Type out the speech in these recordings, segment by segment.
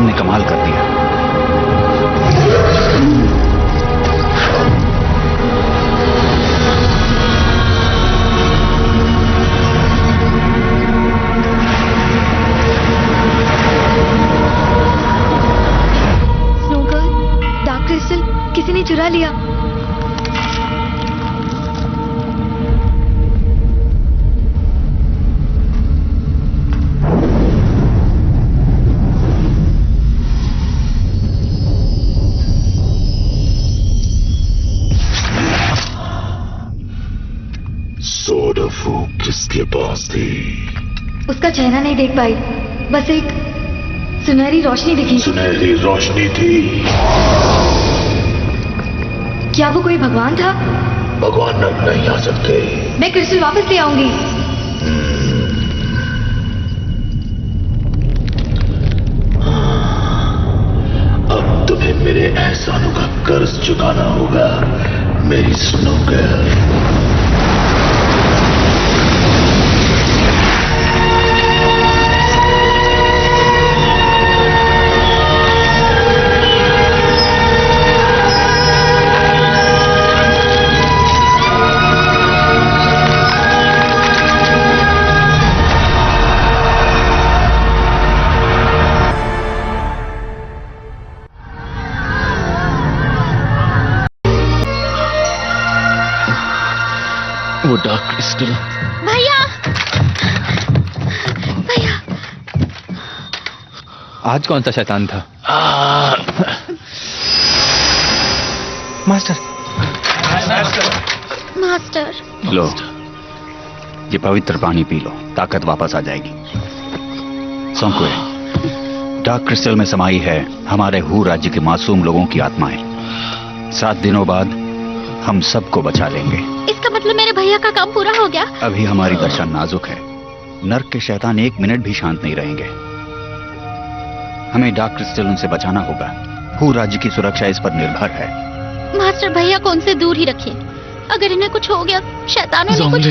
तुमने कमाल कर दिया। स्नोगर्ल, डार्क क्रिस्टल किसी ने चुरा लिया। सोडाफू किसके पास थी? उसका चेहरा नहीं देख पाई, बस एक सुनहरी रोशनी दिखी। सुनहरी रोशनी थी। क्या वो कोई भगवान था? भगवान नर्क नहीं आ सकते। मैं क्रिस्टल वापस ले आऊंगी। अब तुम्हें मेरे एहसानों का कर्ज चुकाना होगा, मेरी स्नोगर्ल। वो डार्क क्रिस्टल। भैया, भैया। आज कौन सा शैतान था? मास्टर। मास्टर। लो, ये पवित्र पानी पी लो, ताकत वापस आ जाएगी। सोंकुए, डार्क क्रिस्टल में समाई है हमारे हू राज्य के मासूम लोगों की आत्माएं। 7 दिनों बाद हम सबको बचा लेंगे। इसका मतलब मेरे भैया का काम पूरा हो गया? अभी हमारी दशा नाजुक है। नर्क के शैतान 1 मिनट भी शांत नहीं रहेंगे। हमें डार्क क्रिस्टल उनसे बचाना होगा। हू राज्य की सुरक्षा इस पर निर्भर है। मास्टर, भैया को उनसे दूर ही रखिए। अगर इन्हें कुछ हो गया, शैतानों ने कुछ...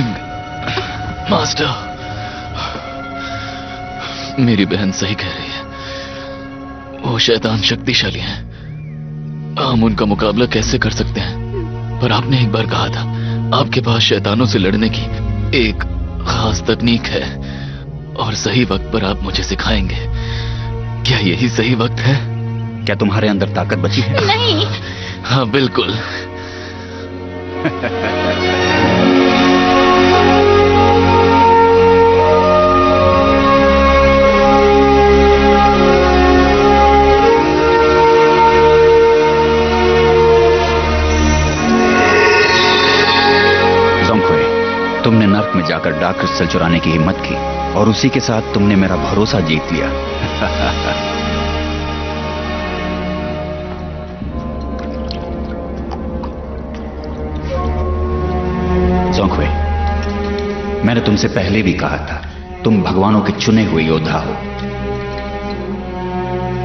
मास्टर, मेरी बहन सही कह रही है। वो शैतान शक्तिशाली हैं। हम उनका मुकाबला कैसे कर सकते हैं? पर आपने एक बार कहा था आपके पास शैतानों से लड़ने की एक खास तकनीक है और सही वक्त पर आप मुझे सिखाएंगे। क्या यही सही वक्त है? क्या तुम्हारे अंदर ताकत बची है? नहीं। हाँ, बिल्कुल। तुमने नर्क में जाकर डार्क क्रिस्टल चुराने की हिम्मत की और उसी के साथ तुमने मेरा भरोसा जीत लिया। जोंगहुई, मैंने तुमसे पहले भी कहा था, तुम भगवानों के चुने हुए योद्धा हो।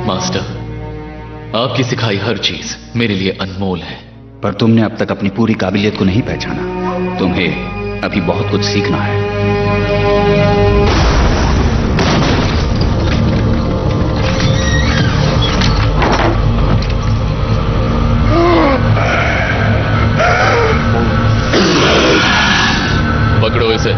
मास्टर, आपकी सिखाई हर चीज मेरे लिए अनमोल है। पर तुमने अब तक अपनी पूरी काबिलियत को नहीं पहचाना। तुम्हें अभी बहुत कुछ सीखना है। पकड़ो इसे।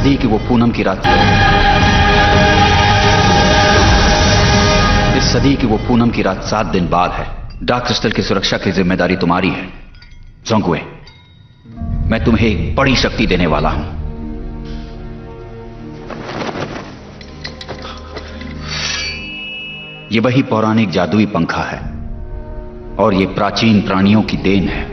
सदी की वो पूनम की रात इस सदी की वो पूनम की रात 7 दिन बाद है। डार्क क्रिस्टल की सुरक्षा की जिम्मेदारी तुम्हारी है। जोंगकुए, मैं तुम्हें एक बड़ी शक्ति देने वाला हूं। ये वही पौराणिक जादुई पंखा है और ये प्राचीन प्राणियों की देन है।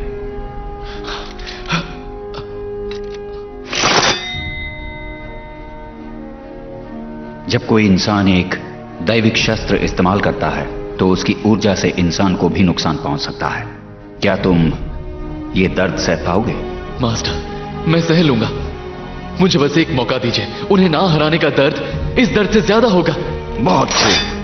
जब कोई इंसान एक दैविक शस्त्र इस्तेमाल करता है तो उसकी ऊर्जा से इंसान को भी नुकसान पहुंच सकता है। क्या तुम ये दर्द सह पाओगे? मास्टर, मैं सह लूंगा। मुझे बस एक मौका दीजिए। उन्हें ना हराने का दर्द इस दर्द से ज्यादा होगा। बहुत खूब।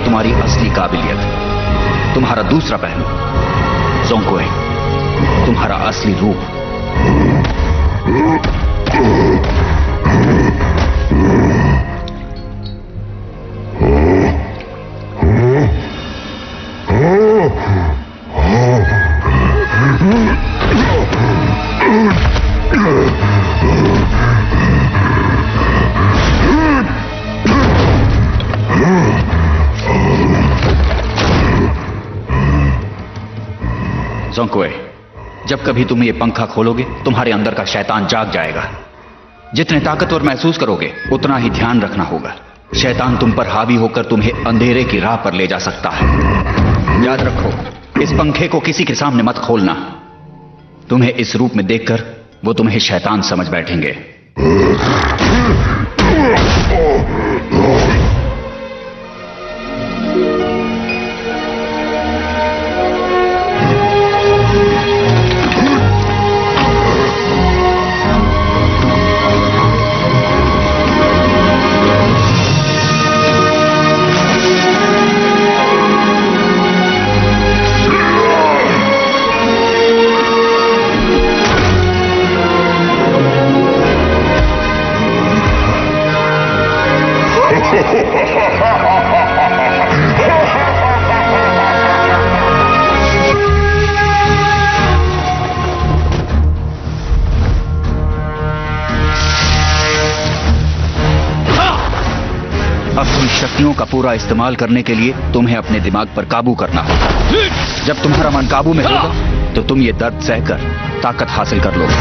तुम्हारी असली काबिलियत, तुम्हारा दूसरा पहलू। जोंगकुए, तुम्हारा असली रूप। जोंगकुए, जब कभी तुम ये पंखा खोलोगे तुम्हारे अंदर का शैतान जाग जाएगा। जितने ताकतवर महसूस करोगे उतना ही ध्यान रखना होगा। शैतान तुम पर हावी होकर तुम्हें अंधेरे की राह पर ले जा सकता है। याद रखो, इस पंखे को किसी के सामने मत खोलना। तुम्हें इस रूप में देखकर वो तुम्हें शैतान समझ बैठेंगे। अपनी शक्तियों का पूरा इस्तेमाल करने के लिए तुम्हें अपने दिमाग पर काबू करना होगा। जब तुम्हारा मन काबू में होगा तो तुम ये दर्द सहकर ताकत हासिल कर लोगे।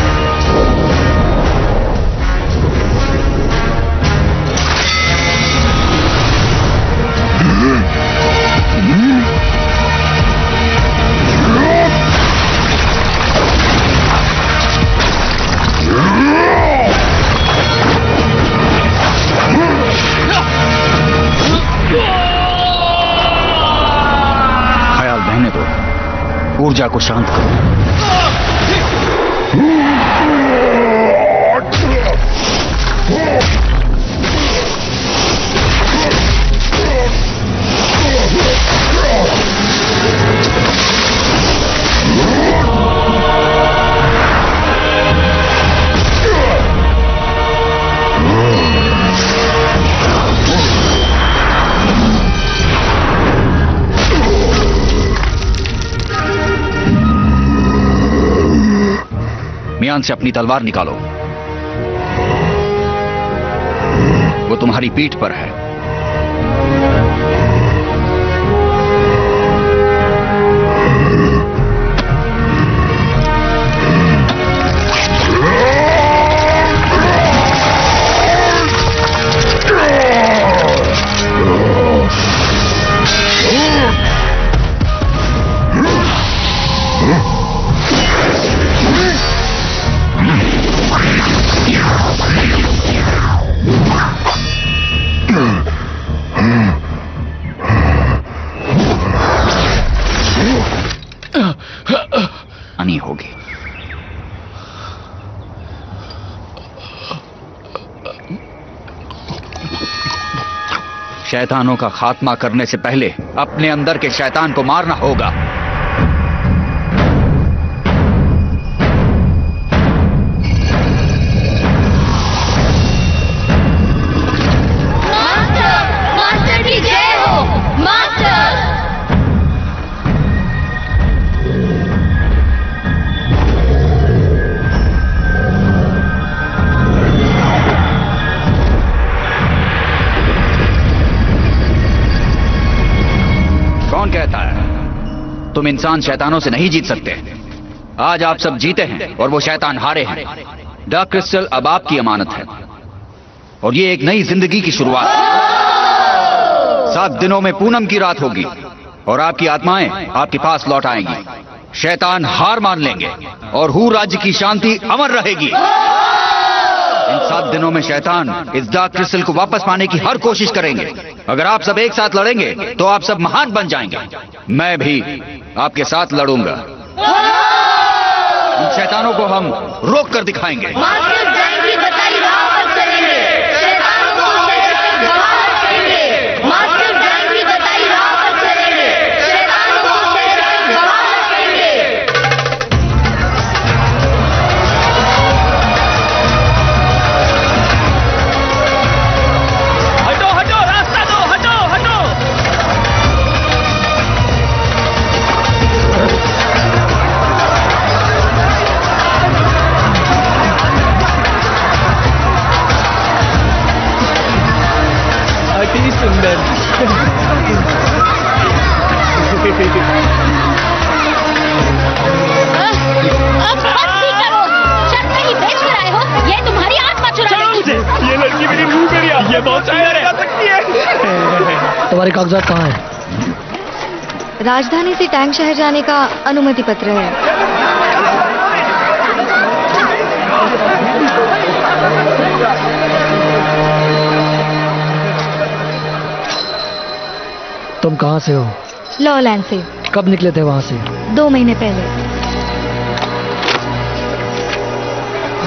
ख्याल रहने दो, ऊर्जा को शांत करो। मियान से अपनी तलवार निकालो। वो तुम्हारी पीठ पर है। शैतानों का खात्मा करने से पहले अपने अंदर के शैतान को मारना होगा। मास्टर की जय हो। मास्टर कौन कहता है तुम इंसान शैतानों से नहीं जीत सकते? आज आप सब जीते हैं और वो शैतान हारे हैं। डार्क क्रिस्टल अब आपकी अमानत है और ये एक नई जिंदगी की शुरुआत है। 7 दिनों में पूनम की रात होगी और आपकी आत्माएं आपके पास लौट आएंगी। शैतान हार मान लेंगे और हूर राज्य की शांति अमर रहेगी। इन 7 दिनों में शैतान इस डार्क क्रिस्टल को वापस पाने की हर कोशिश करेंगे। अगर आप सब एक साथ लड़ेंगे तो आप सब महान बन जाएंगे। मैं भी आपके साथ लड़ूंगा। इन शैतानों को हम रोक कर दिखाएंगे। मास्टर जय की बताई वापस करेंगे। शैतानों को शैतान बाहर रखेंगे। मास्टर जय की बताई वापस करेंगे। शैतानों को शैतान बाहर रखेंगे। हटो हटो, रास्ता दो, हटो हटो। अति सुंदर। अब बस भी करो। शर्त नहीं बेच कर आए हो। ये तुम्हारी आत्मा चुराने की। ये लड़की मेरी मुंह करिया, ये बहुत सुंदर है। तुम्हारे कागजात कहाँ हैं? राजधानी से टैंक शहर जाने का अनुमति पत्र है। तुम कहाँ से हो? लॉलैंड से कब निकले थे वहाँ से? 2 महीने पहले।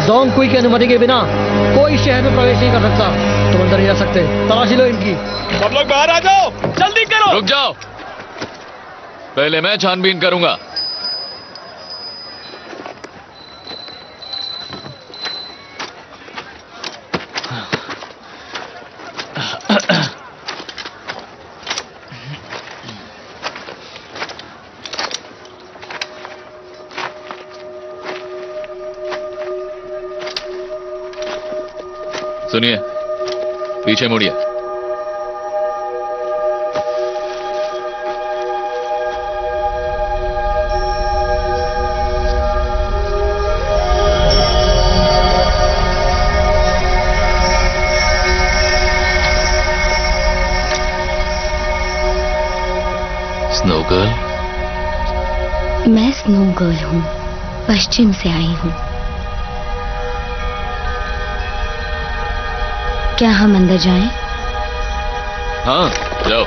जोंग कुई की अनुमति के बिना कोई शहर में प्रवेश नहीं कर सकता। तुम अंदर नहीं जा सकते। तलाशी लो इनकी। सब लोग बाहर आ जाओ, जल्दी करो। रुक जाओ, पहले मैं छानबीन करूंगा। सुनिए, पीछे मुड़िए। स्नो गर्ल, मैं स्नो गर्ल हूँ, पश्चिम से आई हूँ। क्या हम अंदर जाएं? हाँ जाओ।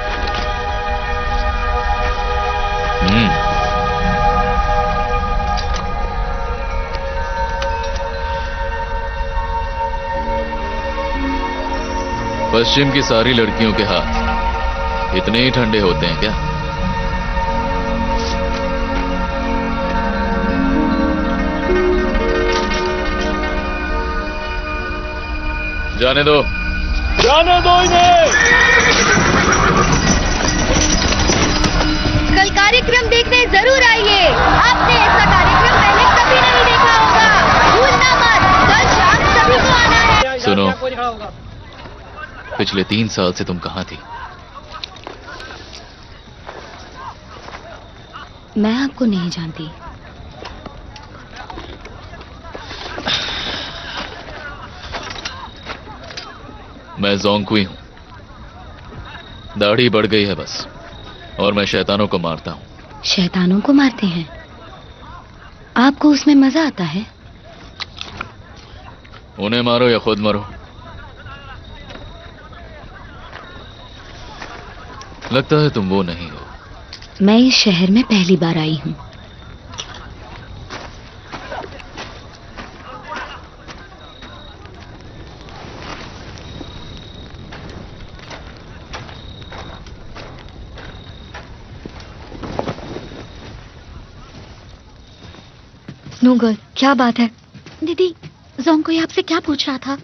पश्चिम की सारी लड़कियों के हाथ इतने ही ठंडे होते हैं क्या? जाने दो, जाने दो इन्हें। कल कार्यक्रम देखने जरूर आइए। आपने ऐसा कार्यक्रम पहले कभी नहीं देखा होगा। भूलना मत, कल शाम सभी को आना है। सुनो, पिछले 3 साल से तुम कहाँ थी? मैं आपको नहीं जानती। मैं जोंगकुई हूं। दाढ़ी बढ़ गई है बस, और मैं शैतानों को मारता हूं। शैतानों को मारते हैं? आपको उसमें मजा आता है? उन्हें मारो या खुद मरो। लगता है तुम वो नहीं हो। मैं इस शहर में पहली बार आई हूँ। स्नो गर्ल, क्या बात है? दीदी, जोंग आपसे क्या पूछ रहा था?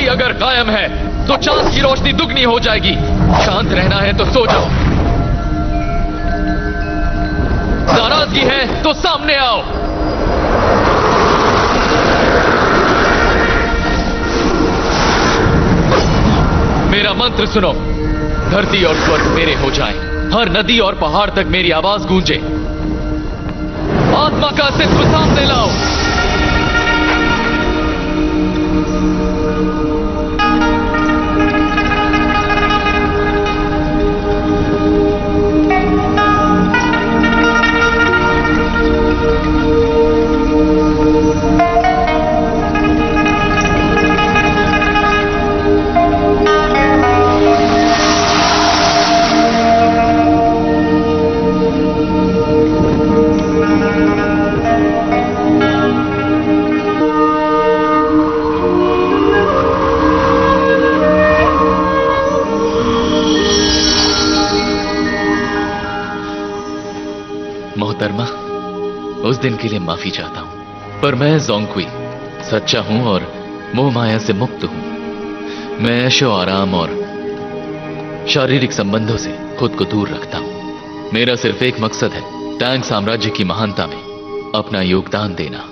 अगर कायम है तो चांद की रोशनी दुगनी हो जाएगी। शांत रहना है तो सो जाओ, नाराजगी है तो सामने आओ। मेरा मंत्र सुनो, धरती और स्वर्ग मेरे हो जाएं, हर नदी और पहाड़ तक मेरी आवाज गूंजे। आत्मा का अस्तित्व सामने लाओ। मोहतरमा, उस दिन के लिए माफी चाहता हूं, पर मैं जोंग सच्चा हूं और मोह माया से मुक्त हूं। मैं ऐशो आराम और शारीरिक संबंधों से खुद को दूर रखता हूं। मेरा सिर्फ एक मकसद है, टैंग साम्राज्य की महानता में अपना योगदान देना।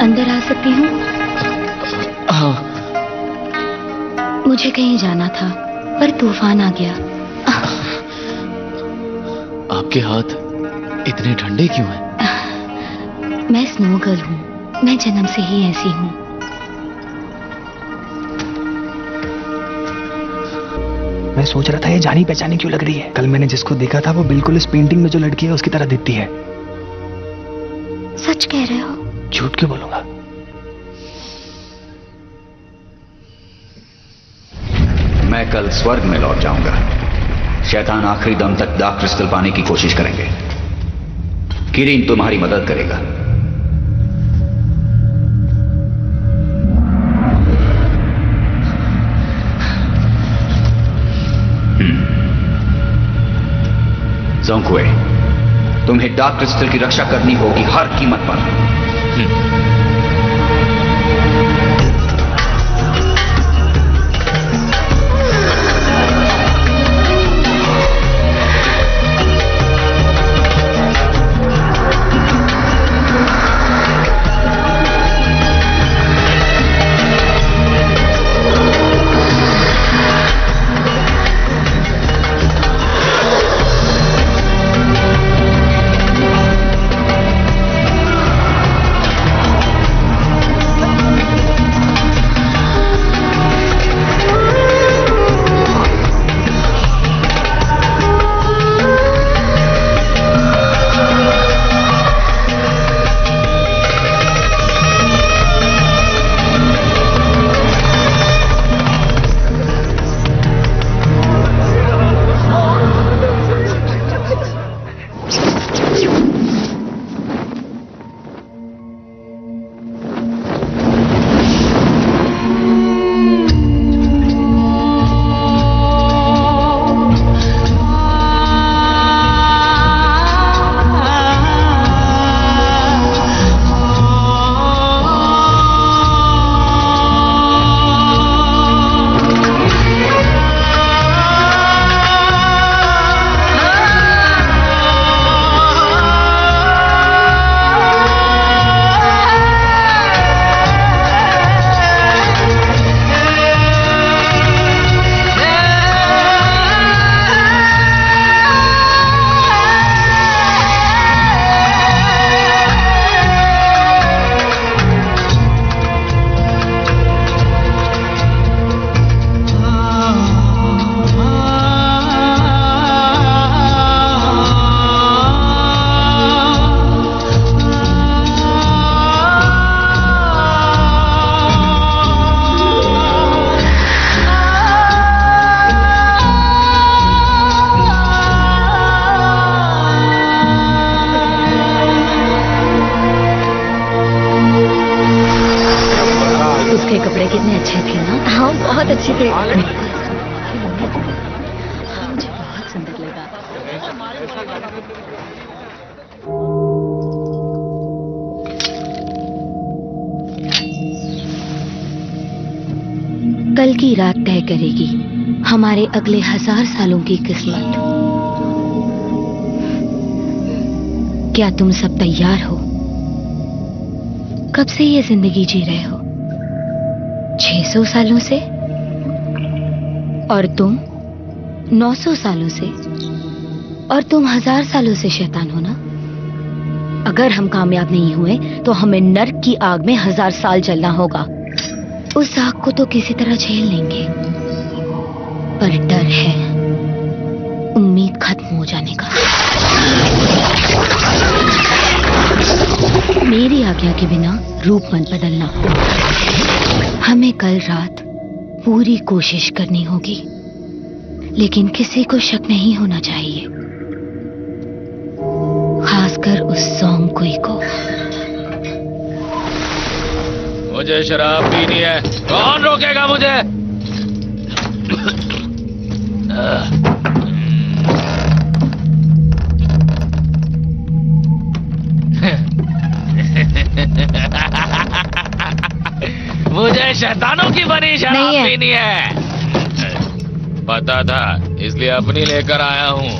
अंदर आ सकती हूँ? हाँ। मुझे कहीं जाना था पर तूफान आ गया। आपके हाथ इतने ठंडे क्यों हैं? मैं स्नो गर्ल हूँ, मैं जन्म से ही ऐसी हूँ। मैं सोच रहा था ये जानी पहचानी क्यों लग रही है। कल मैंने जिसको देखा था वो बिल्कुल इस पेंटिंग में जो लड़की है उसकी तरह दिखती है। सच कह रहे हो? झूठ क्यों बोलूंगा। मैं कल स्वर्ग में लौट जाऊंगा। शैतान आखिरी दम तक डार्क क्रिस्टल पाने की कोशिश करेंगे। किरीन तुम्हारी मदद करेगा। जोंग, तुम्हें डार्क क्रिस्टल की रक्षा करनी होगी हर कीमत पर। आपके कपड़े कितने अच्छे थे ना। हाँ बहुत अच्छे थे। मुझे बहुत सुंदर लगा। कल की रात तय करेगी हमारे अगले 1000 सालों की किस्मत। क्या तुम सब तैयार हो? कब से ये जिंदगी जी रहे हो? 600 सालों से? और तुम 900 सालों से? और तुम 1000 सालों से शैतान हो ना? अगर हम कामयाब नहीं हुए तो हमें नर्क की आग में 1000 साल जलना होगा। उस आग को तो किसी तरह झेल लेंगे, पर डर है उम्मीद खत्म हो जाने का। मेरी आज्ञा के बिना रूप मत बदलना। हमें कल रात पूरी कोशिश करनी होगी, लेकिन किसी को शक नहीं होना चाहिए, खासकर उस सोंगकुई को। मुझे शराब पीनी है, कौन रोकेगा मुझे? मुझे शैतानों की बनी शराब पीनी है। पता था, इसलिए अपनी लेकर आया हूँ।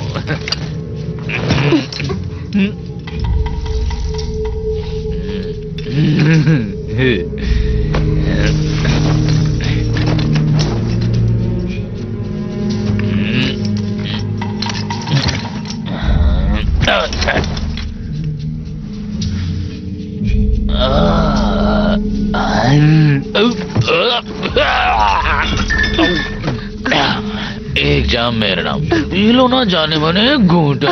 एक जाम मेरा नाम, पी लो ना जाने मने घूंट।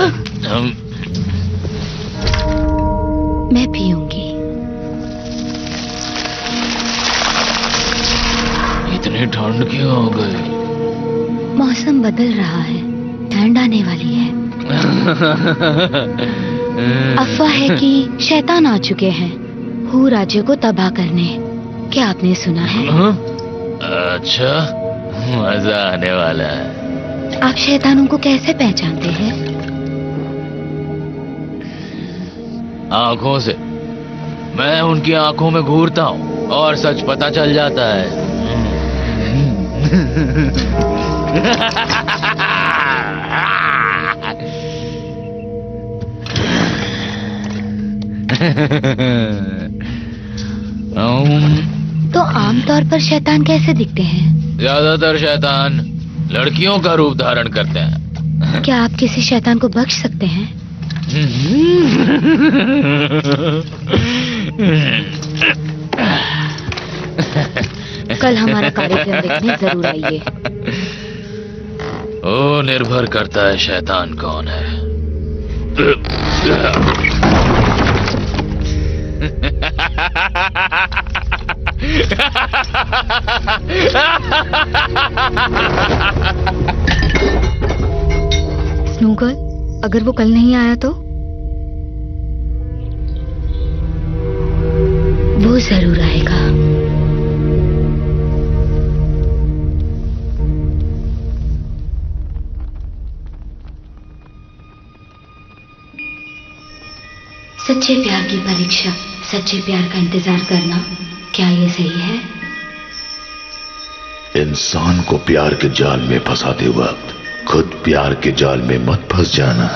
मैं पीऊंगी। इतनी ठंड क्यों हो गई? मौसम बदल रहा है, ठंड आने वाली है। अफवाह है कि शैतान आ चुके हैं हू राज्य को तबाह करने। क्या आपने सुना है? अच्छा, मजा आने वाला है। आप शैतानों को कैसे पहचानते हैं? आंखों से। मैं उनकी आंखों में घूरता हूँ और सच पता चल जाता है। तो आमतौर पर शैतान कैसे दिखते हैं? ज्यादातर शैतान लड़कियों का रूप धारण करते हैं। क्या आप किसी शैतान को बख्श सकते हैं? कल हमारा कार्यक्रम देखने जरूर आइए। वो निर्भर करता है शैतान कौन है। स्नूगल, अगर वो कल नहीं आया तो? वो जरूर आएगा। सच्चे प्यार की परीक्षा, सच्चे प्यार का इंतजार करना, क्या ये सही है? इंसान को प्यार के जाल में फंसाते वक्त खुद प्यार के जाल में मत फंस जाना।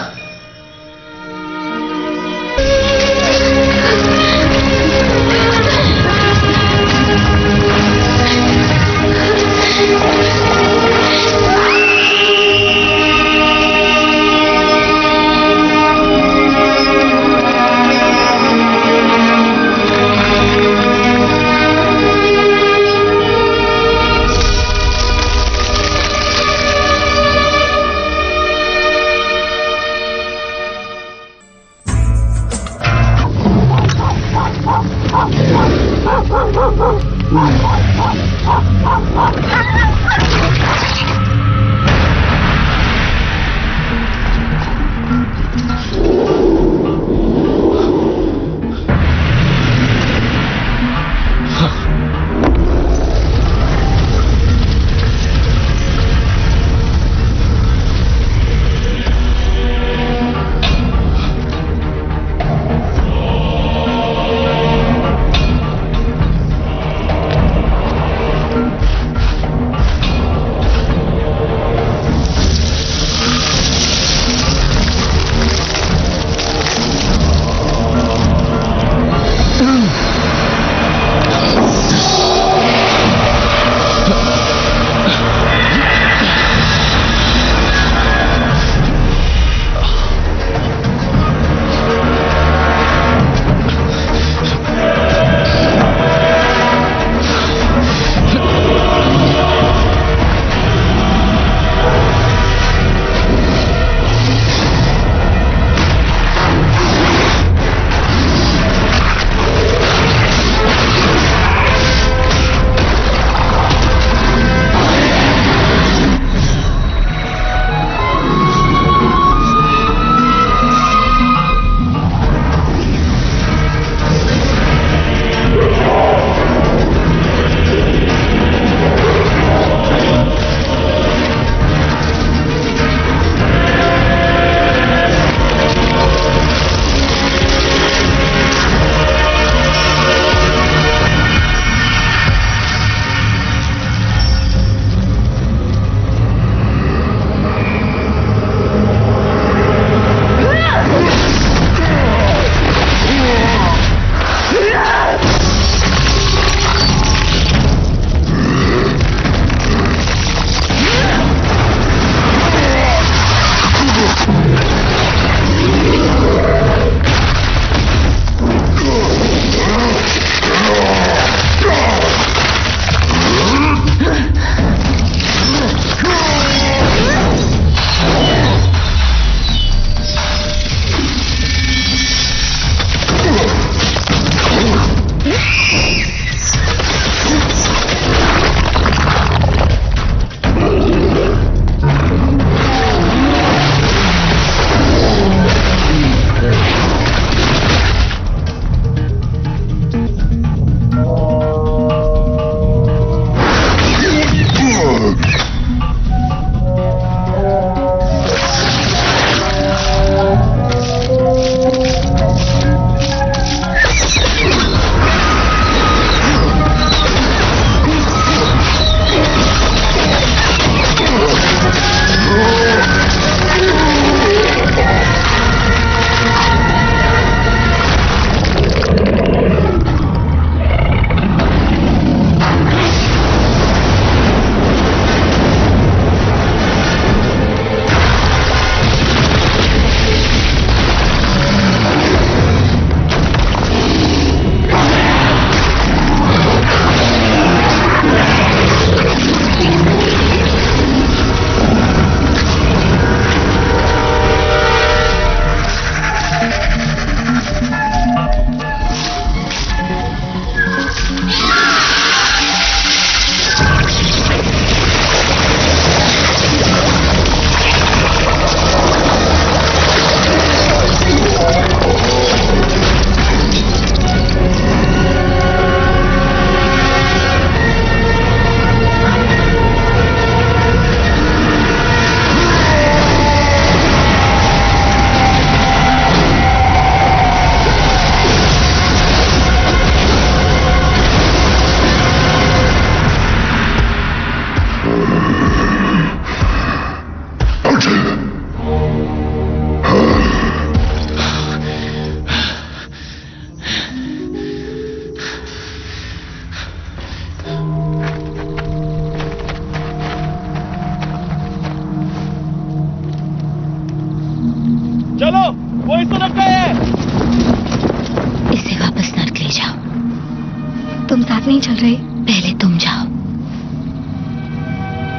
तुम साथ नहीं चल रहे? पहले तुम जाओ,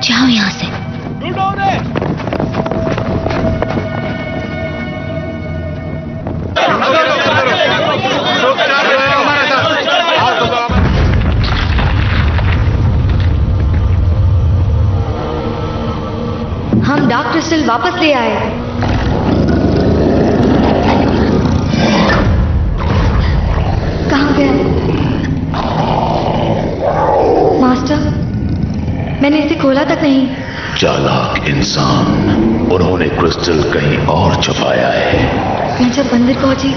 जाओ यहाँ से। हम डार्क क्रिस्टल वापस ले आए। कहाँ गया मास्टर? मैंने इसे खोला तक नहीं। चालाक इंसान, उन्होंने क्रिस्टल कहीं और छुपाया है। मैं जब मंदिर पहुंची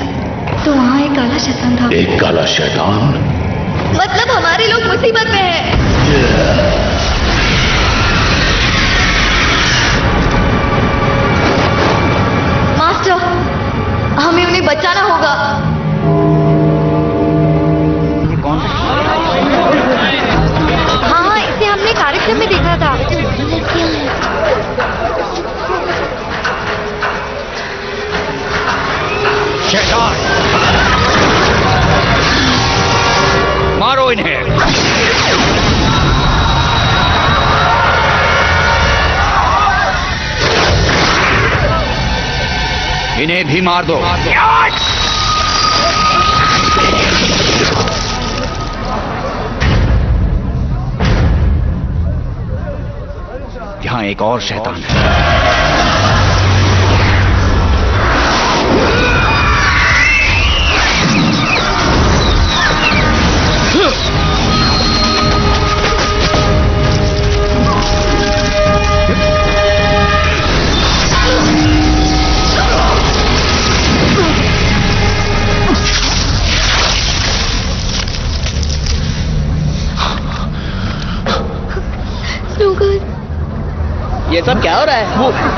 तो वहाँ एक काला शैतान था। एक काला शैतान? मतलब हमारे लोग मुसीबत में हैं। मास्टर, हमें उन्हें बचाना होगा। हाँ, इसे हमने कार्यक्रम में देखा था। शैतान, मारो इन्हें। इन्हें भी मार दो। यहाँ एक और शैतान है। ये सब क्या हो रहा है?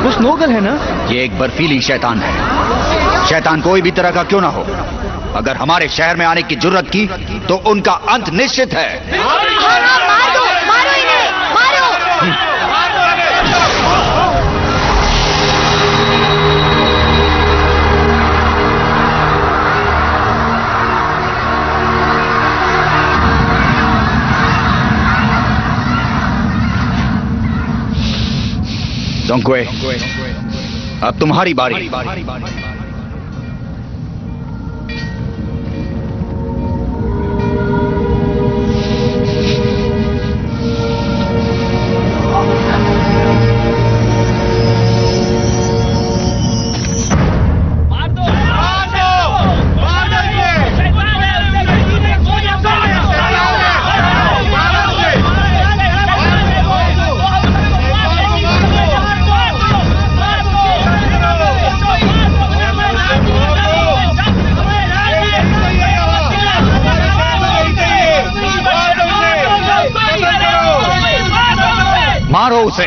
वो स्नोगल है ना? ये एक बर्फीली शैतान है। शैतान कोई भी तरह का क्यों ना हो, अगर हमारे शहर में आने की जुर्रत की तो उनका अंत निश्चित है। मार दो, मारो इन्हें, मारो। जोंगक्वे, अब तुम्हारी बारी। मारो उसे।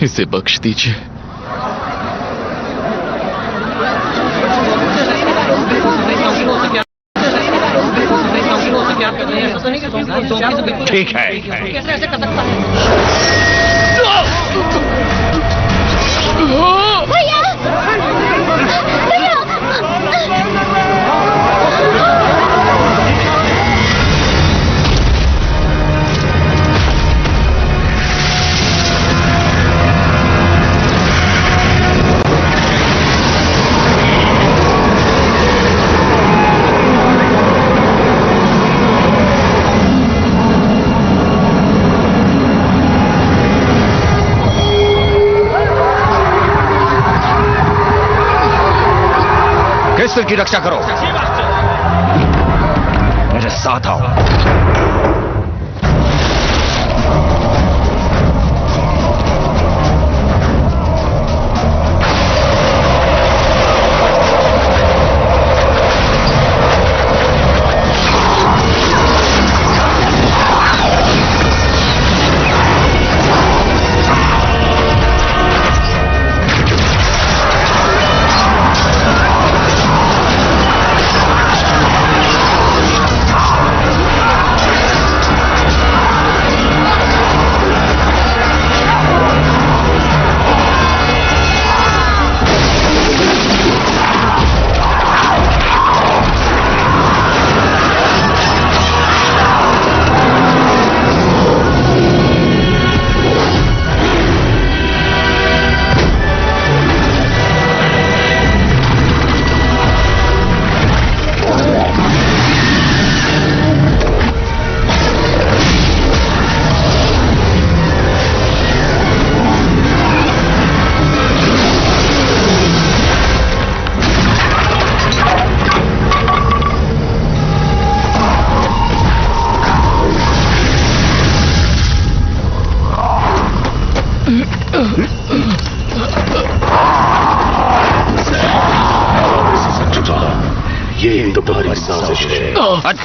इसे बख्श दीजिए। ठीक है। कैसे ऐसे कर सकता है? भैया, भैया। क्रिस्टल की रक्षा करो। मेरे साथ आओ।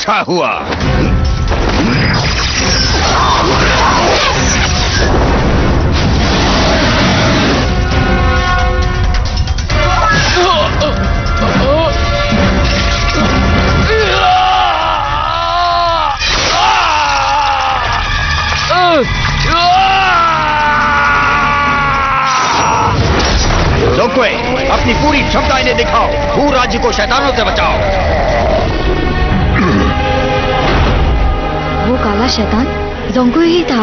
अच्छा हुआ। जोंगकुए, अपनी पूरी क्षमता इन्हें दिखाओ। हू राज्य को शैतानों से बचाओ। वो काला शैतान जोंगकुए ही था।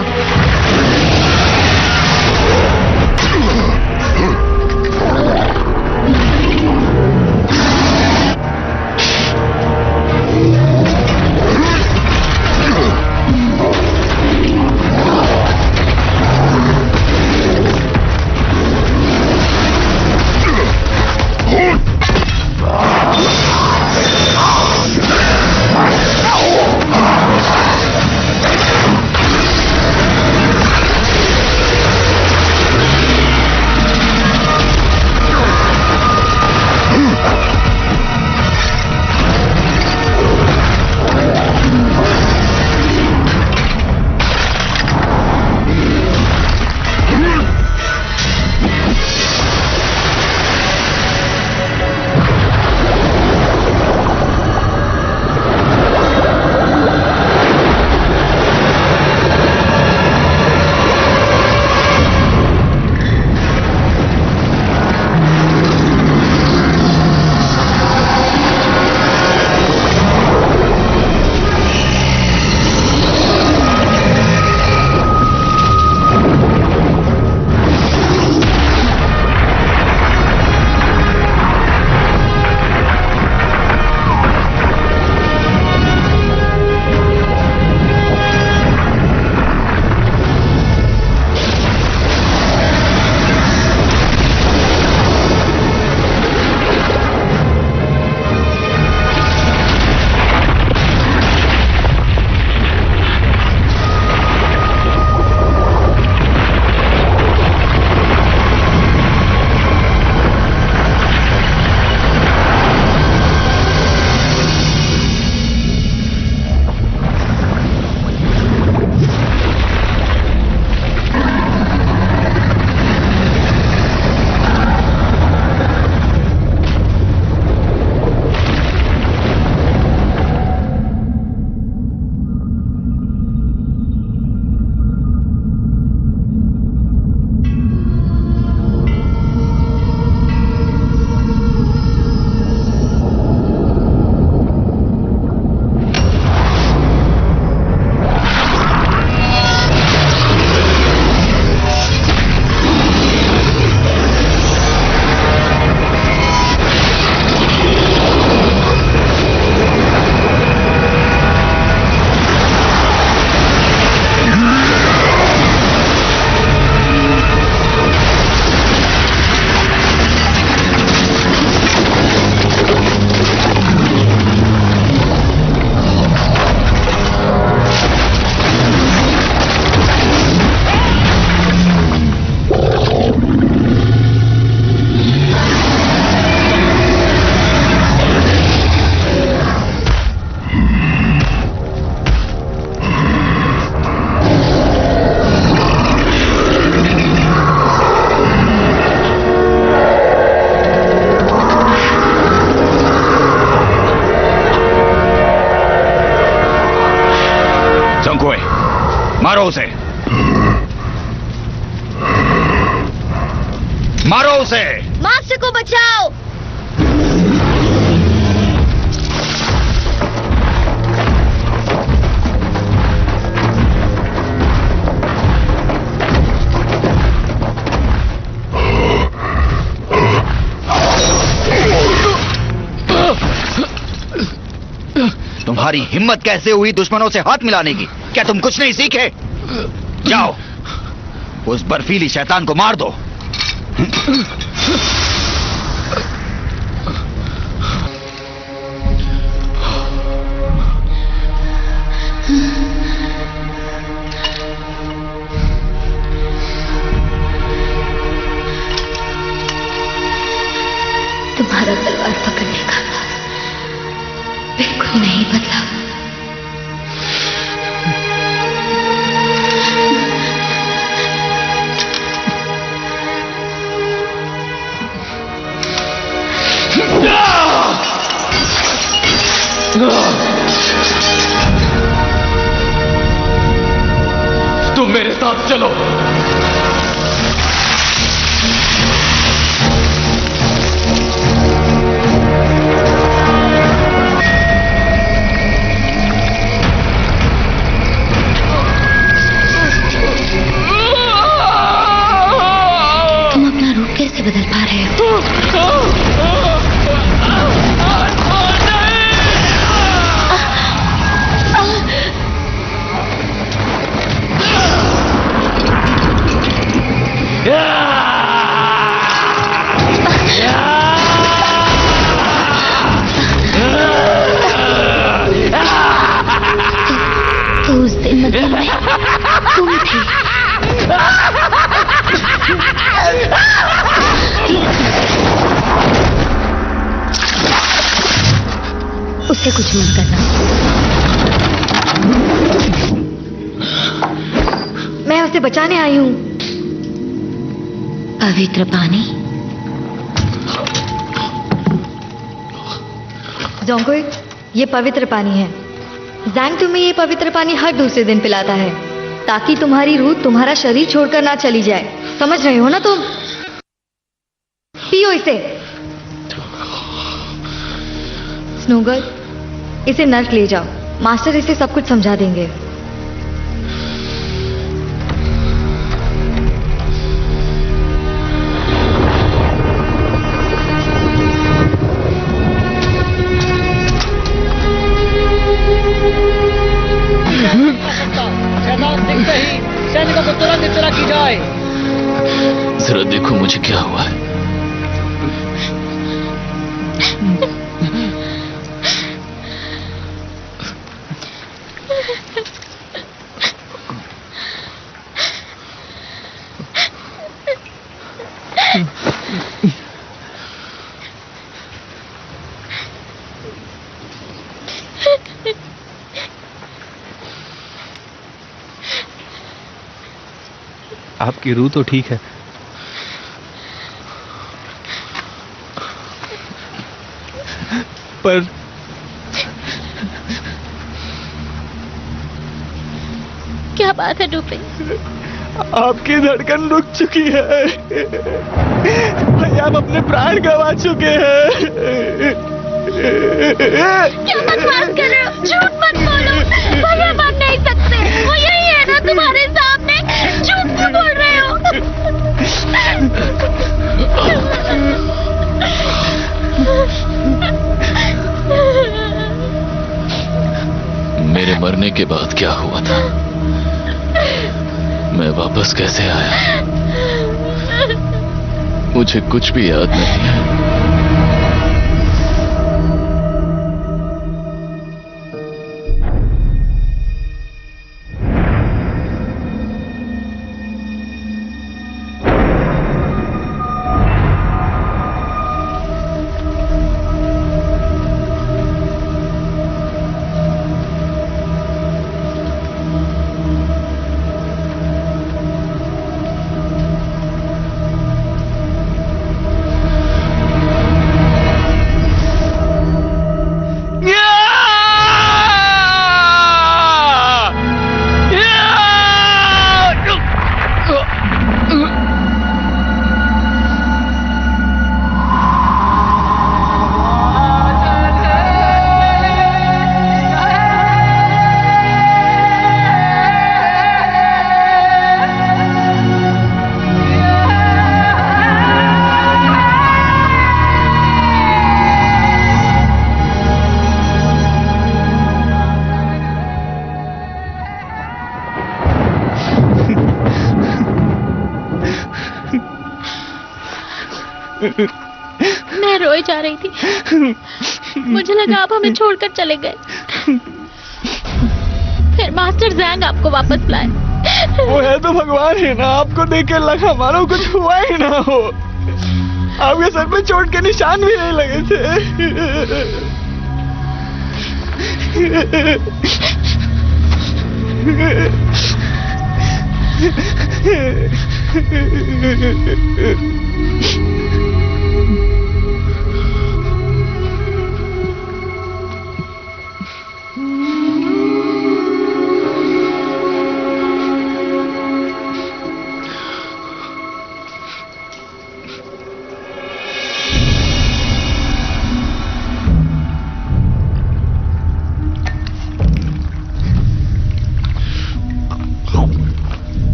मारो उसे, मारो उसे। मार्क्स को बचाओ। तुम्हारी हिम्मत कैसे हुई दुश्मनों से हाथ मिलाने की? क्या तुम कुछ नहीं सीखे? जाओ उस बर्फीली शैतान को मार दो। तुम्हारा तलवार पकड़ने का बिल्कुल नहीं बदला। तुम मेरे साथ चलो। तुम अपना रूप कैसे बदल पा रहे हो? तो उस दिन मंदिर में तुम थे। उससे कुछ मत करना। मैं उसे बचाने आई हूँ। पवित्र पानी। जोंगकुई, ये पवित्र पानी है। जैंग तुम्हें ये पवित्र पानी हर दूसरे दिन पिलाता है ताकि तुम्हारी रूह तुम्हारा शरीर छोड़कर ना चली जाए। समझ रहे हो ना तुम? पियो इसे। स्नोगर्ल, इसे नर्क ले जाओ। मास्टर इसे सब कुछ समझा देंगे। सैनिकों को तुरंत इत्तला की जाए। जरा देखो मुझे क्या हुआ है। आपकी रूह तो ठीक है, पर क्या बात है डुपिन? आपकी धड़कन रुक चुकी है। हम अपने प्राण गंवा चुके हैं। क्या बकवास कर रहे हो? झूठ मत बोलो। भैया मर नहीं सकते। वो यही है ना तुम्हारे सामने। झूठ क्यों बोल रहे हो? मेरे मरने के बाद क्या हुआ था? मैं वापस कैसे आया? मुझे कुछ भी याद नहीं है। मैं रोए जा रही थी। मुझे लगा आप हमें छोड़कर चले गए। फिर मास्टर जैंग आपको वापस लाए। वो है तो भगवान ही ना। आपको देख के लगा मानो कुछ हुआ ही ना हो। आपके सर पे चोट के निशान भी नहीं लगे थे।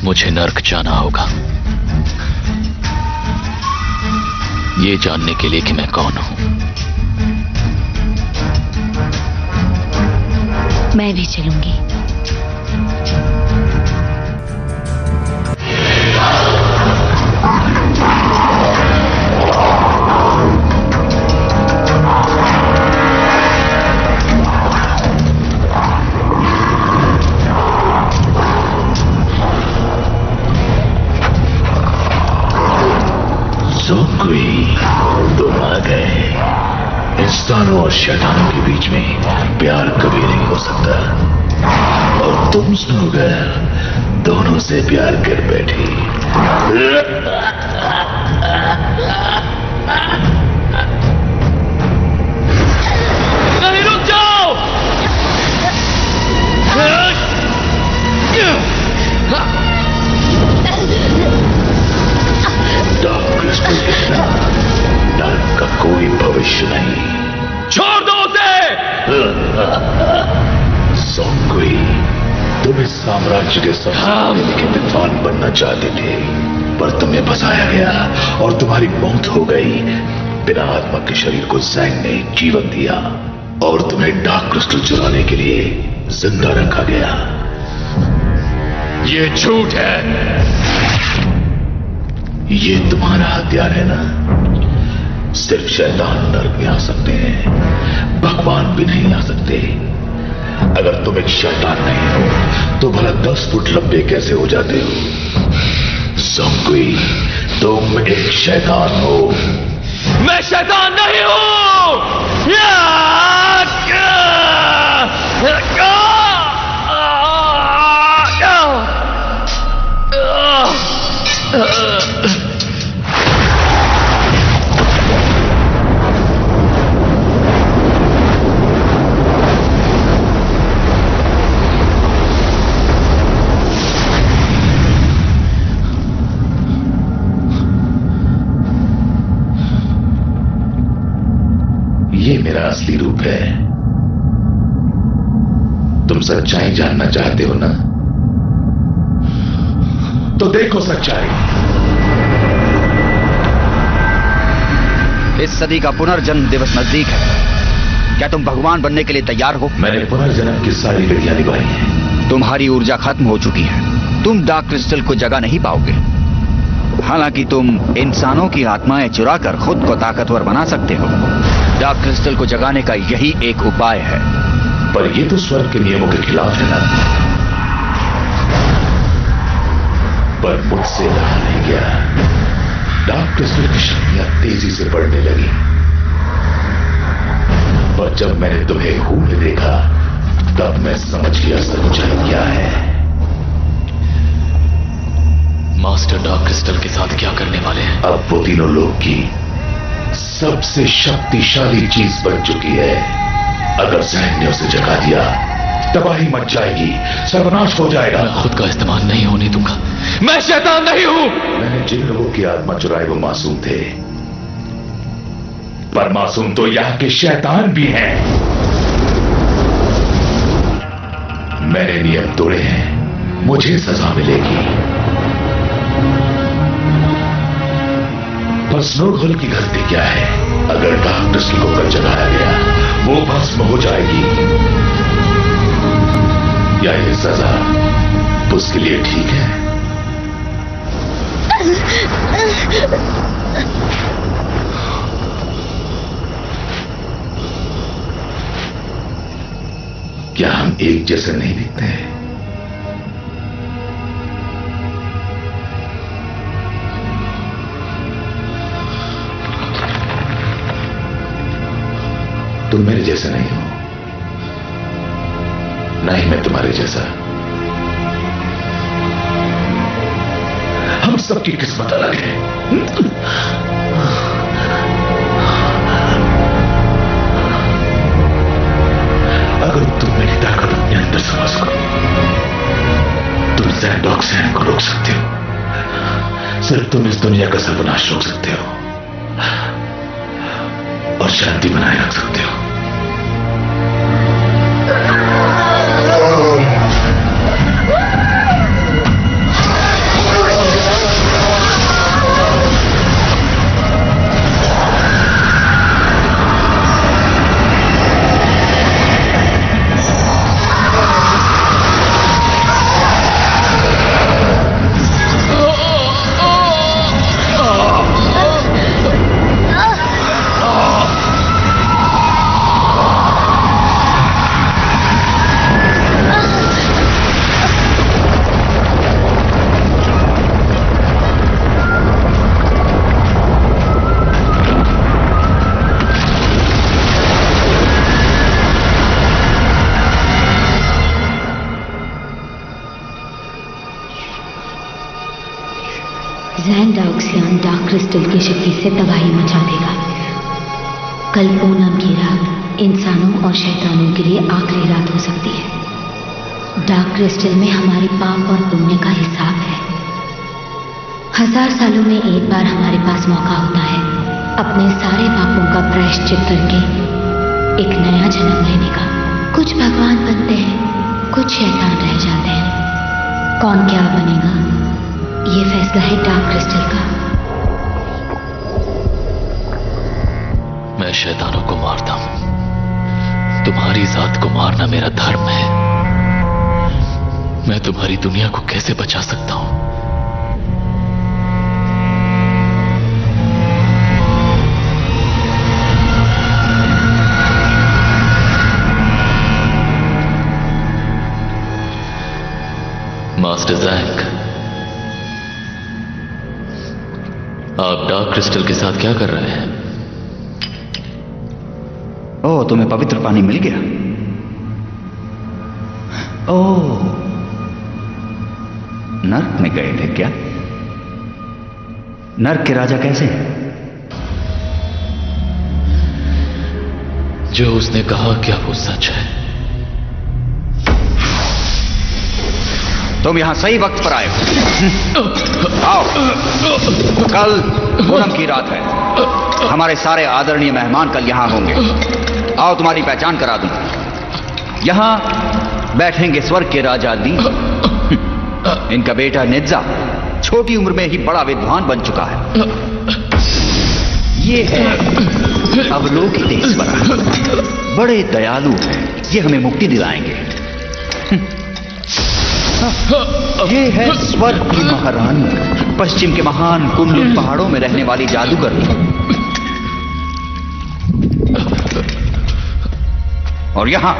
मुझे नर्क जाना होगा, ये जानने के लिए कि मैं कौन हूं। मैं भी चलूंगी। तुम आ गए। इंसानों और शैतानों के बीच में प्यार कभी नहीं हो सकता, और तुम सुनोगर दोनों से प्यार कर बैठी। नहीं, रुक जाओ। डार्क क्रिस्टल के बिना नर्क का कोई भविष्य नहीं। छोड़ दो उसे। सोंगुई, तुम इस साम्राज्य के सबसे बड़े विद्वान बनना चाहते थे, पर तुम्हें फंसाया गया और तुम्हारी मौत हो गई। बिना आत्मा के शरीर को ज़ैंग ने जीवन दिया और तुम्हें डार्क क्रिस्टल चुराने के लिए जिंदा रखा गया। ये झूठ है। ये तुम्हारा हथियार है ना? सिर्फ शैतान नर्क में आ सकते हैं, भगवान भी नहीं आ सकते। अगर तुम एक शैतान नहीं हो तो भला 10 फुट लंबे कैसे हो जाते हो? ज़ोंगुई, तुम एक शैतान हो। मैं शैतान नहीं हूं। ये मेरा असली रूप है। तुम सच्चाई जानना चाहते हो ना? तो देखो सच्चाई। इस सदी का पुनर्जन्म दिवस नजदीक है। क्या तुम भगवान बनने के लिए तैयार हो? मैंने पुनर्जन्म की सारी विधियां निभाई हैं। तुम्हारी ऊर्जा खत्म हो चुकी है। तुम डार्क क्रिस्टल को जगा नहीं पाओगे। हालांकि तुम इंसानों की आत्माएं चुराकर खुद को ताकतवर बना सकते हो। डार्क क्रिस्टल को जगाने का यही एक उपाय है। पर यह तो स्वर्ग के नियमों के खिलाफ है ना? पर मुझसे रहा नहीं गया। डार्क क्रिस्टल की शक्तियां तेजी से बढ़ने लगी। पर जब मैंने तुम्हें हू में देखा तब मैं समझ गया सच्चाई क्या है। मास्टर डार्क क्रिस्टल के साथ क्या करने वाले हैं? अब वो तीनों लोग की सबसे शक्तिशाली चीज बन चुकी है। अगर ज़ैंग ने उसे जगा दिया तबाही मच जाएगी, सर्वनाश हो जाएगा। मैं खुद का इस्तेमाल नहीं होने दूंगा। मैं शैतान नहीं हूं। मैंने जिन लोगों की आत्मा चुराई वो मासूम थे, पर मासूम तो यहां के शैतान भी हैं। मैंने नियम तोड़े हैं, मुझे सजा मिलेगी। पर स्नोघोल की गलती क्या है? अगर डार्क क्रिस्टल को कल जगाया गया वो भस्म हो जाएगी। या ये सजा उसके लिए ठीक है? क्या हम एक जैसे नहीं दिखते हैं? तुम मेरे जैसे नहीं हो, ना ही मैं तुम्हारे जैसा। हम सबकी किस्मत अलग है। अगर तुम मेरी ताकत अपने अंदर समझ सको, तुम ज़ैंग को रोक सकते हो। सिर्फ तुम इस दुनिया का सर्वनाश रोक सकते हो और शांति बनाए रख सकते हो। ज़ैंडाक्सियन डार्क क्रिस्टल की शक्ति से तबाही मचा देगा। कल पूनम की रात इंसानों और शैतानों के लिए आखिरी रात हो सकती है। डार्क क्रिस्टल में हमारे पाप और पुण्य का हिसाब है। 1000 सालों में एक बार हमारे पास मौका होता है अपने सारे पापों का प्रायश्चित करके एक नया जन्म लेने का। कुछ भगवान बनते हैं, कुछ शैतान रह जाते हैं। कौन क्या बनेगा, ये फैसला है डार्क क्रिस्टल का। मैं शैतानों को मारता हूं। तुम्हारी जात को मारना मेरा धर्म है। मैं तुम्हारी दुनिया को कैसे बचा सकता हूं? मास्टर ज़ैंग, आप डार्क क्रिस्टल के साथ क्या कर रहे हैं? ओह, तुम्हें पवित्र पानी मिल गया? ओह, नर्क में गए थे क्या? नर्क के राजा कैसे हैं? जो उसने कहा क्या वो सच है? तुम यहां सही वक्त पर आए हो। आओ, कल पूनम की रात है। हमारे सारे आदरणीय मेहमान कल यहां होंगे। आओ, तुम्हारी पहचान करा दूं। यहां बैठेंगे स्वर्ग के राजा ली। इनका बेटा निज्जा छोटी उम्र में ही बड़ा विद्वान बन चुका है। ये है अवलोकितेश्वर, बड़े दयालु हैं। ये हमें मुक्ति दिलाएंगे। ये है स्वर्ग की महारानी, पश्चिम के महान कुनलुन पहाड़ों में रहने वाली जादूगरनी। और यहां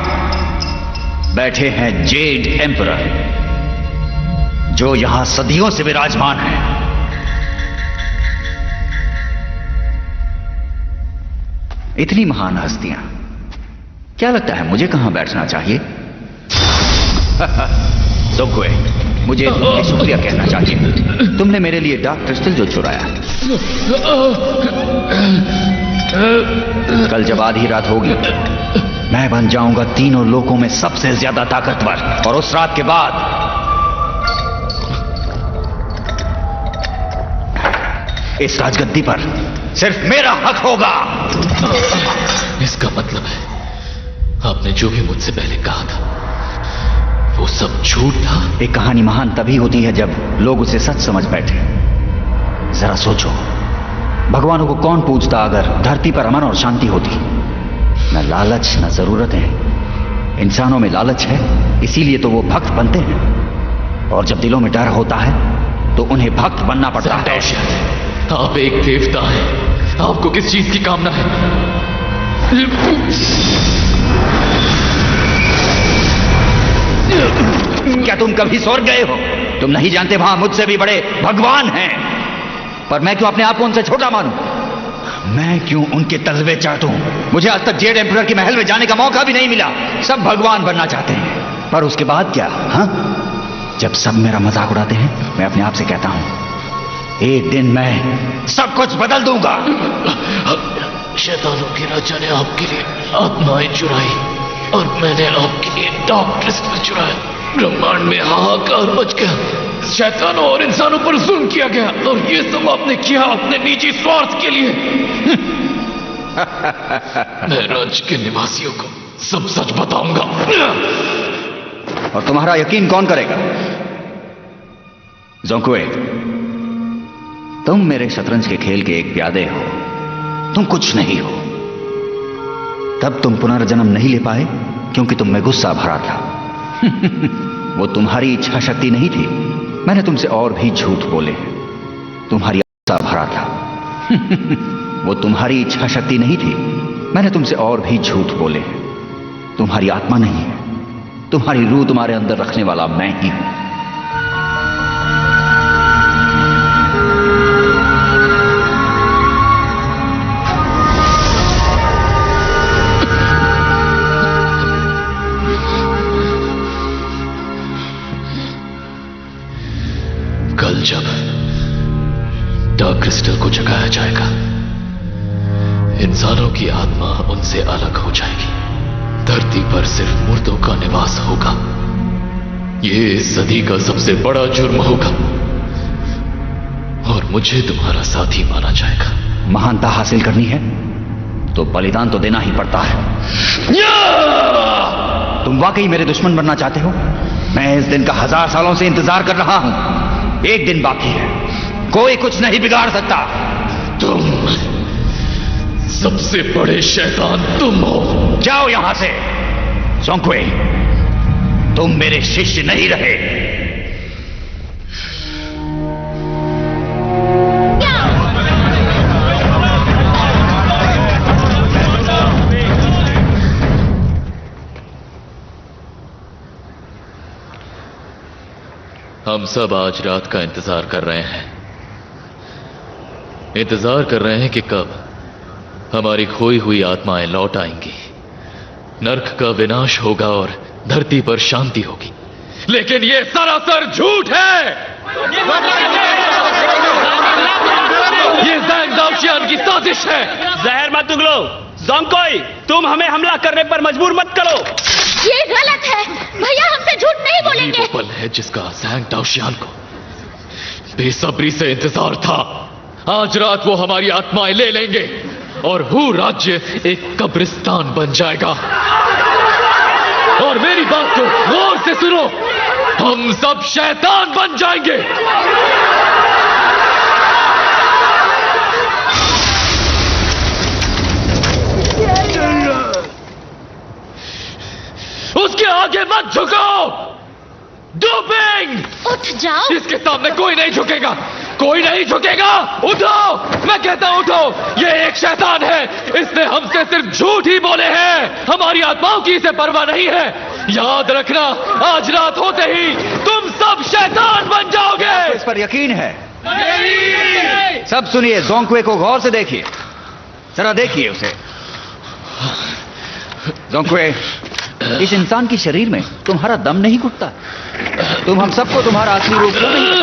बैठे हैं जेड एम्परर, जो यहां सदियों से विराजमान है। इतनी महान हस्तियां, क्या लगता है मुझे कहां बैठना चाहिए? सोकुए, मुझे तुमसे शुक्रिया कहना चाहिए। तुमने मेरे लिए डार्क क्रिस्टल जो चुराया। कल जब आधी रात होगी, मैं बन जाऊंगा तीनों लोकों में सबसे ज्यादा ताकतवर। और उस रात के बाद इस राजगद्दी पर सिर्फ मेरा हक होगा। इसका मतलब है आपने जो भी मुझसे पहले कहा था वो सब झूठ था। एक कहानी महान तभी होती है जब लोग उसे सच समझ बैठे। जरा सोचो, भगवानों को कौन पूजता अगर धरती पर अमन और शांति होती? न लालच न जरूरतें। इंसानों में लालच है, इसीलिए तो वो भक्त बनते हैं। और जब दिलों में डर होता है तो उन्हें भक्त बनना पड़ता है। आप एक देवता हैं। आपको किस चीज की कामना है? क्या तुम कभी स्वर्ग गए हो? तुम नहीं जानते वहां मुझसे भी बड़े भगवान हैं। पर मैं क्यों अपने आप को उनसे छोटा मानूं? मैं क्यों उनके तलवे चाटूं? मुझे आज तक जेड एम्परर के महल में जाने का मौका भी नहीं मिला। सब भगवान बनना चाहते हैं, पर उसके बाद क्या? हाँ, जब सब मेरा मजाक उड़ाते हैं, मैं अपने आप से कहता हूं एक दिन मैं सब कुछ बदल दूंगा। शैतानों के राजा ने आपके लिए आत्माएं चुराई और मैंने आपके लिए डार्क क्रिस्टल चुराया। ब्रह्मांड में हाहाकार मच गया। शैतानों और इंसानों पर जुल्म किया गया और ये सब आपने किया अपने निजी स्वार्थ के लिए। मैं राज्य के निवासियों को सब सच बताऊंगा। और तुम्हारा यकीन कौन करेगा? जोंकुए, तुम मेरे शतरंज के खेल के एक प्यादे हो। तुम कुछ नहीं हो। तब तुम पुनर्जन्म नहीं ले पाए क्योंकि तुम में गुस्सा भरा था। वो तुम्हारी इच्छा शक्ति नहीं थी। मैंने तुमसे और भी झूठ बोले हैं। तुम्हारी गुस्सा भरा था। वो तुम्हारी इच्छा शक्ति नहीं थी। मैंने तुमसे और भी झूठ बोले हैं। तुम्हारी आत्मा नहीं है। तुम्हारी रूह तुम्हारे अंदर रखने वाला मैं ही हूं। डार्क क्रिस्टल को जगाया जाएगा। इंसानों की आत्मा उनसे अलग हो जाएगी। धरती पर सिर्फ मुर्दों का निवास होगा। ये इस सदी का सबसे बड़ा जुर्म होगा और मुझे तुम्हारा साथी माना जाएगा। महानता हासिल करनी है तो बलिदान तो देना ही पड़ता है। तुम वाकई मेरे दुश्मन बनना चाहते हो? मैं इस दिन का 1000 सालों से इंतजार कर रहा हूं। एक दिन बाकी है, कोई कुछ नहीं बिगाड़ सकता। तुम सबसे बड़े शैतान तुम हो। जाओ यहां से। सोंगक्वे, तुम मेरे शिष्य नहीं रहे। हम सब आज रात का इंतजार कर रहे हैं। इंतजार कर रहे हैं कि कब हमारी खोई हुई आत्माएं लौट आएंगी, नर्क का विनाश होगा और धरती पर शांति होगी। लेकिन यह सरासर झूठ है। ये ज़ैंग दाओशियान की साजिश है। जहर मत उगलो। ज़ोंगक्वे, तुम हमें हमला करने पर मजबूर मत करो। ये गलत है। भैया हमसे झूठ नहीं बोलेंगे। वो पल है जिसका ज़ैंग दाओशियान को बेसब्री से इंतजार था। आज रात वो हमारी आत्माएं ले लेंगे और हू राज्य एक कब्रिस्तान बन जाएगा। और मेरी बात को गौर से सुनो, हम सब शैतान बन जाएंगे। उसके आगे मत झुको। डूबिंग! उठ जाओ। इसके सामने कोई नहीं झुकेगा, कोई नहीं झुकेगा। उठो, मैं कहता हूं उठो। ये एक शैतान है। इसने हमसे सिर्फ झूठ ही बोले हैं। हमारी आत्माओं की इसे परवाह नहीं है। याद रखना, आज रात होते ही तुम सब शैतान बन जाओगे। इस पर यकीन है? सब सुनिए, ज़ोंगक्वे को गौर से देखिए, जरा देखिए उसे। ज़ोंगक्वे, इस इंसान के शरीर में तुम्हारा दम नहीं घुटता। तुम हम सबको तुम्हारा असली रूप क्यों नहीं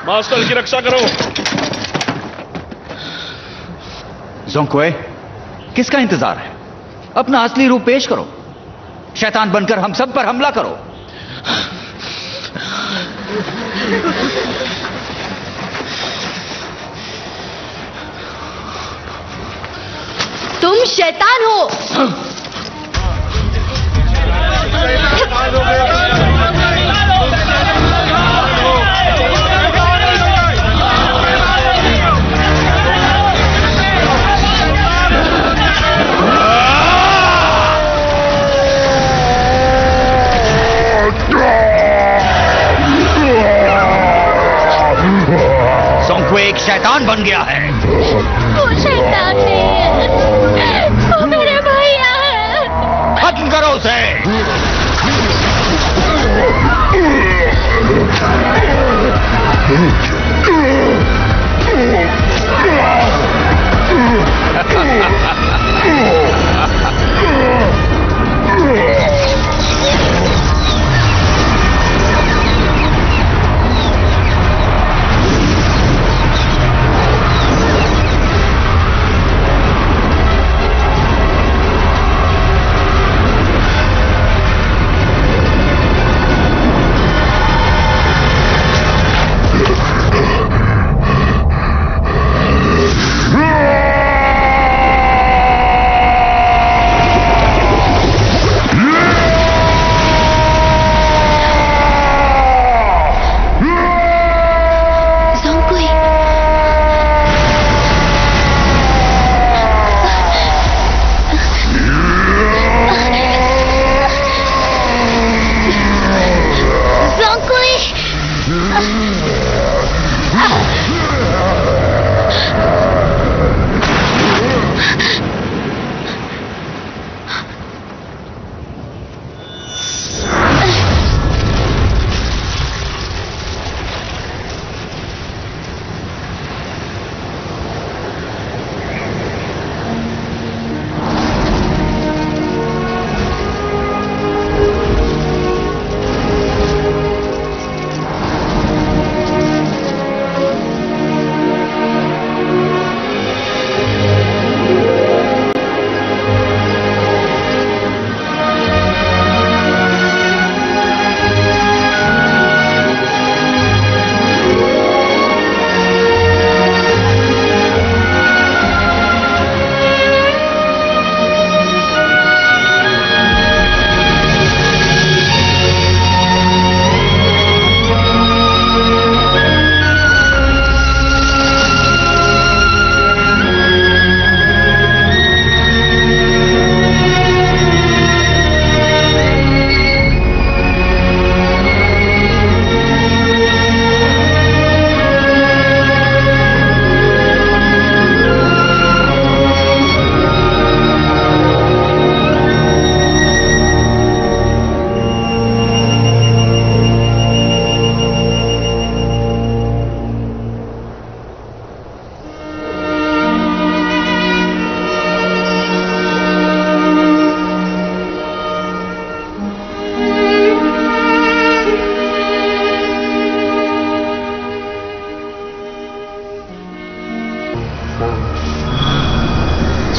मास्टर की रक्षा करो। ज़ोंगक्वे, किसका इंतजार है? अपना असली रूप पेश करो। शैतान बनकर हम सब पर हमला करो। तुम शैतान हो। ज़ोंगक्वे एक शैतान बन गया है। वो शैतान नहीं है, वो मेरे भैया है। खत्म करो उसे।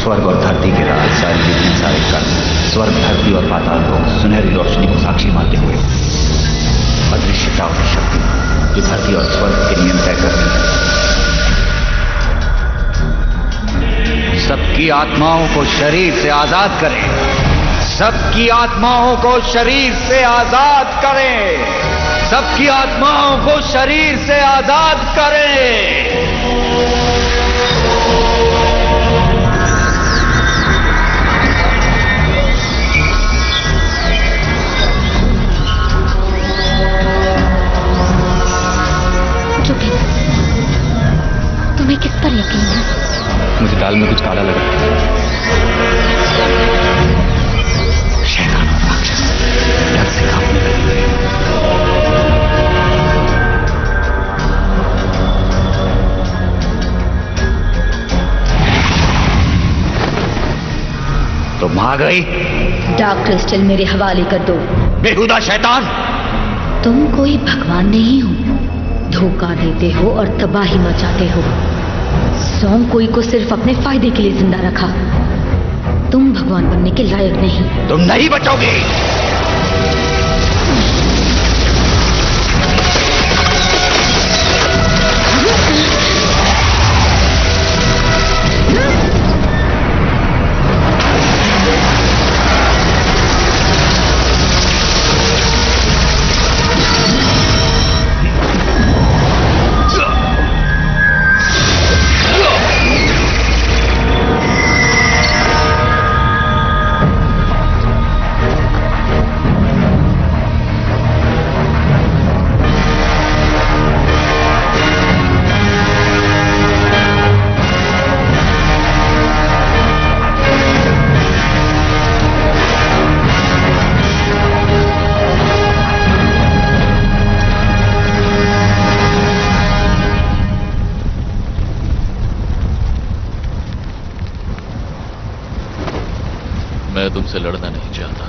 स्वर्ग और धरती के राज, सारी विधियां, सारे कर्म, स्वर्ग, धरती और पाताल को सुनहरी रोशनी को साक्षी मानते हुए अदृश्यता और शक्ति जो धरती और स्वर्ग के नियम तय करती है, सबकी आत्माओं को शरीर से आजाद करें, सबकी आत्माओं को शरीर से आजाद करें, सबकी आत्माओं को शरीर से आजाद करें। तुम्हें किस पर यकीन है? मुझे दाल में कुछ काला लगा। शैतान और राक्षस डर से कांपने लगे। तुम आ गई? डार्क क्रिस्टल मेरे हवाले कर दो। बेहुदा शैतान! तुम कोई भगवान नहीं हो, धोखा देते हो और तबाही मचाते हो। सोंगकुई को सिर्फ अपने फायदे के लिए जिंदा रखा। तुम भगवान बनने के लायक नहीं। तुम नहीं बचोगे। मैं तुमसे लड़ना नहीं चाहता।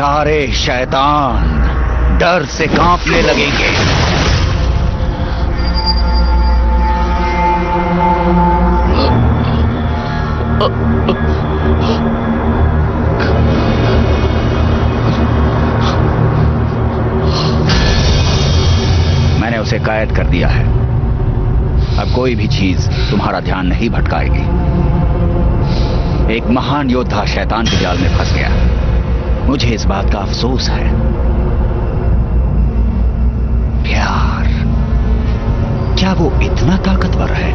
सारे शैतान डर से कांपने लगेंगे। मैंने उसे कैद कर दिया है। अब कोई भी चीज तुम्हारा ध्यान नहीं भटकाएगी। एक महान योद्धा शैतान के जाल में फंस गया। मुझे इस बात का अफसोस है। प्यार, क्या वो इतना ताकतवर है?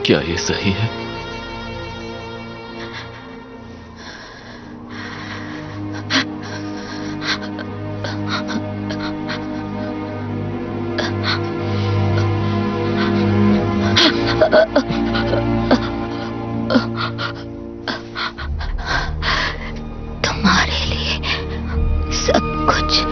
क्या ये सही है? तुम्हारे लिए सब कुछ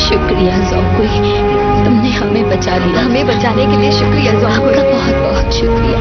शुक्रिया ज़ोंगकुई, तुमने हमें बचा लिया। हमें बचाने के लिए शुक्रिया ज़ोंगकुई, आपका बहुत बहुत शुक्रिया।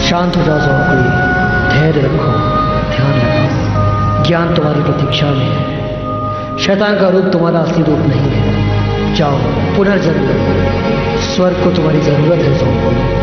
शांत हो जाओ जोंकुई, धैर्य रखो, ध्यान लगाओ। ज्ञान तुम्हारी प्रतीक्षा में है। शैतान का रूप तुम्हारा असली रूप नहीं है। जाओ, पुनर्जन्म लो। स्वर्ग को तुम्हारी जरूरत है जोंकुई।